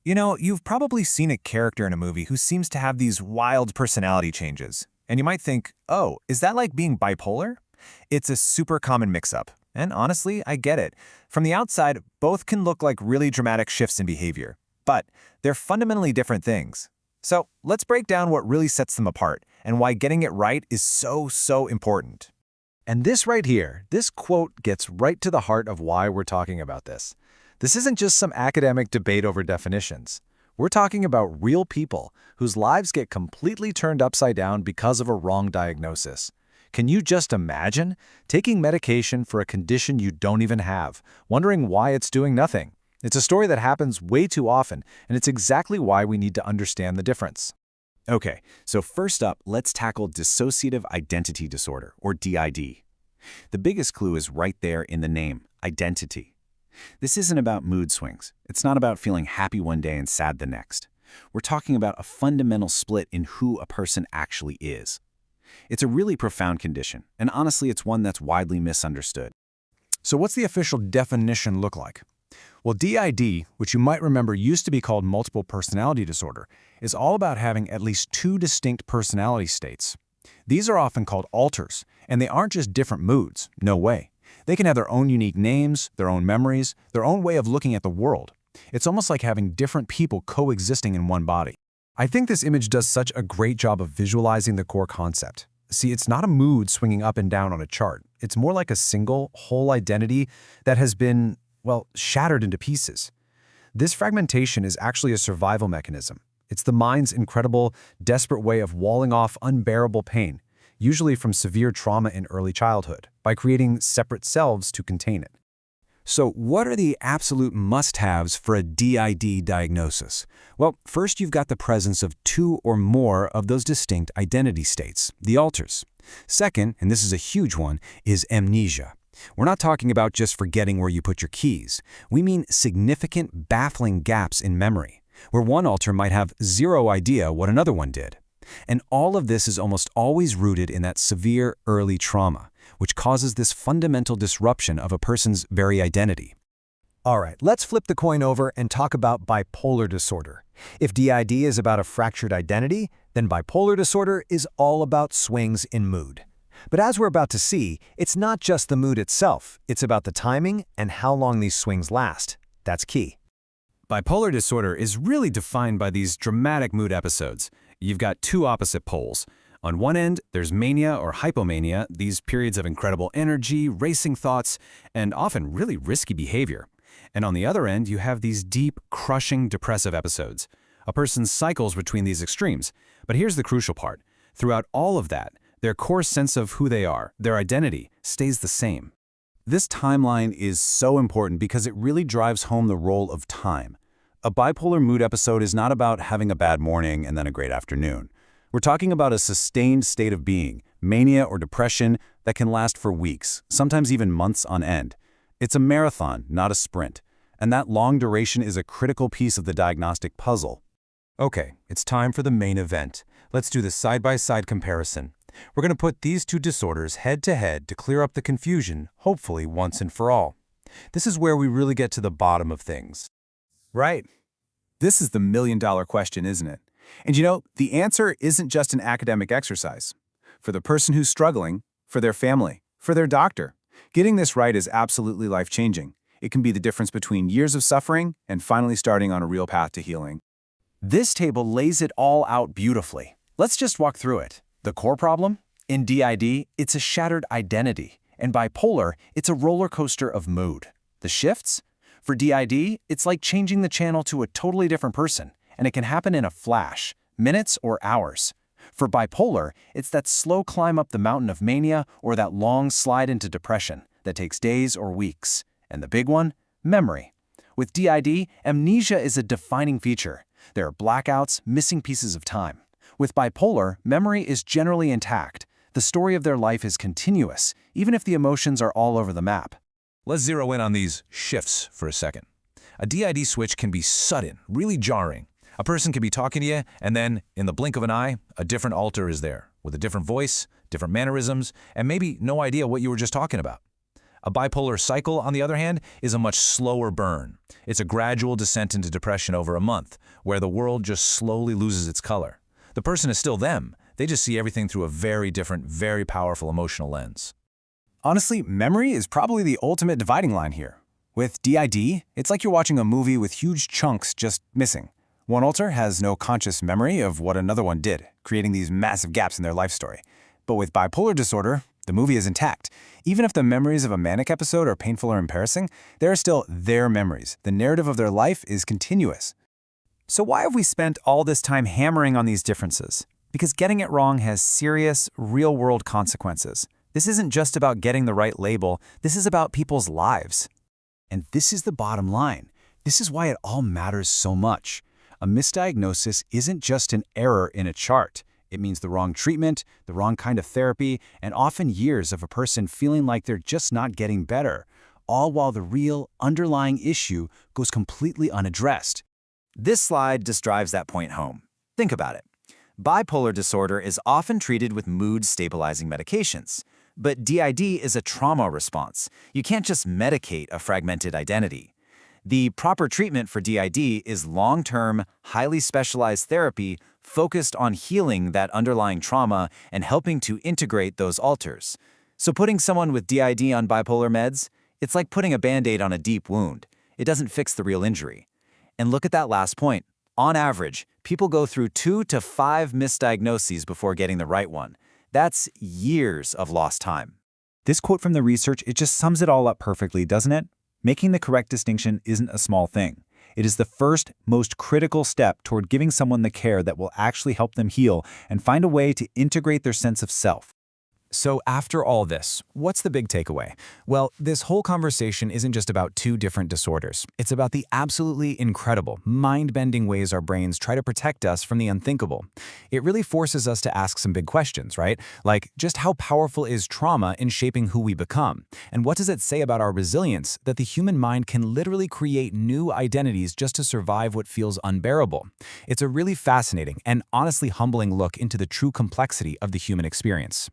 You've probably seen a character in a movie who seems to have these wild personality changes. And you might think, oh, is that like being bipolar? It's a super common mix-up. And honestly, I get it. From the outside, both can look like really dramatic shifts in behavior. But they're fundamentally different things. So let's break down what really sets them apart and why getting it right is so important. And this right here, this quote gets right to the heart of why we're talking about this. This isn't just some academic debate over definitions. We're talking about real people whose lives get completely turned upside down because of a wrong diagnosis. Can you just imagine taking medication for a condition you don't even have, wondering why it's doing nothing? It's a story that happens way too often, and it's exactly why we need to understand the difference. Okay, so first up, let's tackle dissociative identity disorder, or DID. The biggest clue is right there in the name, identity. This isn't about mood swings. It's not about feeling happy one day and sad the next. We're talking about a fundamental split in who a person actually is. It's a really profound condition, and honestly, it's one that's widely misunderstood. So what's the official definition look like? Well, DID, which you might remember used to be called multiple personality disorder, is all about having at least two distinct personality states. These are often called alters, and they aren't just different moods, no way. They can have their own unique names, their own memories, their own way of looking at the world. It's almost like having different people coexisting in one body. I think this image does such a great job of visualizing the core concept. See, it's not a mood swinging up and down on a chart. It's more like a single, whole identity that has been, well, shattered into pieces. This fragmentation is actually a survival mechanism. It's the mind's incredible, desperate way of walling off unbearable pain, usually from severe trauma in early childhood, by creating separate selves to contain it. So what are the absolute must-haves for a DID diagnosis? Well, first you've got the presence of two or more of those distinct identity states, the alters. Second, and this is a huge one, is amnesia. We're not talking about just forgetting where you put your keys. We mean significant, baffling gaps in memory, where one alter might have zero idea what another one did. And all of this is almost always rooted in that severe early trauma, which causes this fundamental disruption of a person's very identity. All right, let's flip the coin over and talk about bipolar disorder. If DID is about a fractured identity, then bipolar disorder is all about swings in mood. But as we're about to see, it's not just the mood itself, it's about the timing and how long these swings last. That's key. Bipolar disorder is really defined by these dramatic mood episodes. You've got two opposite poles. On one end, there's mania or hypomania, these periods of incredible energy, racing thoughts, and often really risky behavior. And on the other end, you have these deep, crushing, depressive episodes. A person cycles between these extremes. But here's the crucial part. Throughout all of that, their core sense of who they are, their identity, stays the same. This timeline is so important because it really drives home the role of time. A bipolar mood episode is not about having a bad morning and then a great afternoon. We're talking about a sustained state of being, mania or depression, that can last for weeks, sometimes even months on end. It's a marathon, not a sprint, and that long duration is a critical piece of the diagnostic puzzle. Okay, it's time for the main event. Let's do the side-by-side comparison. We're going to put these two disorders head-to-head to clear up the confusion, hopefully once and for all. This is where we really get to the bottom of things. Right. This is the million-dollar question, isn't it? And the answer isn't just an academic exercise. For the person who's struggling, for their family, for their doctor, getting this right is absolutely life-changing. It can be the difference between years of suffering and finally starting on a real path to healing. This table lays it all out beautifully. Let's just walk through it. The core problem? In DID, it's a shattered identity. And bipolar, it's a roller coaster of mood. The shifts? For DID, it's like changing the channel to a totally different person, and it can happen in a flash, minutes or hours. For bipolar, it's that slow climb up the mountain of mania or that long slide into depression that takes days or weeks. And the big one? Memory. With DID, amnesia is a defining feature. There are blackouts, missing pieces of time. With bipolar, memory is generally intact. The story of their life is continuous, even if the emotions are all over the map. Let's zero in on these shifts for a second. A DID switch can be sudden, really jarring. A person can be talking to you, and then, in the blink of an eye, a different alter is there, with a different voice, different mannerisms, and maybe no idea what you were just talking about. A bipolar cycle, on the other hand, is a much slower burn. It's a gradual descent into depression over a month, where the world just slowly loses its color. The person is still them. They just see everything through a very different, very powerful emotional lens. Honestly, memory is probably the ultimate dividing line here. With DID, it's like you're watching a movie with huge chunks just missing. One alter has no conscious memory of what another one did, creating these massive gaps in their life story. But with bipolar disorder, the movie is intact. Even if the memories of a manic episode are painful or embarrassing, they are still their memories. The narrative of their life is continuous. So why have we spent all this time hammering on these differences? Because getting it wrong has serious, real-world consequences. This isn't just about getting the right label, this is about people's lives. And this is the bottom line. This is why it all matters so much. A misdiagnosis isn't just an error in a chart. It means the wrong treatment, the wrong kind of therapy, and often years of a person feeling like they're just not getting better, all while the real, underlying issue goes completely unaddressed. This slide just drives that point home. Think about it. Bipolar disorder is often treated with mood-stabilizing medications. But DID is a trauma response. You can't just medicate a fragmented identity. The proper treatment for DID is long-term, highly specialized therapy focused on healing that underlying trauma and helping to integrate those alters. So putting someone with DID on bipolar meds, it's like putting a Band-Aid on a deep wound. It doesn't fix the real injury. And look at that last point. On average, people go through 2 to 5 misdiagnoses before getting the right one. That's years of lost time. This quote from the research, it just sums it all up perfectly, doesn't it? Making the correct distinction isn't a small thing. It is the first, most critical step toward giving someone the care that will actually help them heal and find a way to integrate their sense of self. So after all this, what's the big takeaway? Well, this whole conversation isn't just about two different disorders. It's about the absolutely incredible, mind-bending ways our brains try to protect us from the unthinkable. It really forces us to ask some big questions, right? Like, just how powerful is trauma in shaping who we become? And what does it say about our resilience that the human mind can literally create new identities just to survive what feels unbearable? It's a really fascinating and honestly humbling look into the true complexity of the human experience.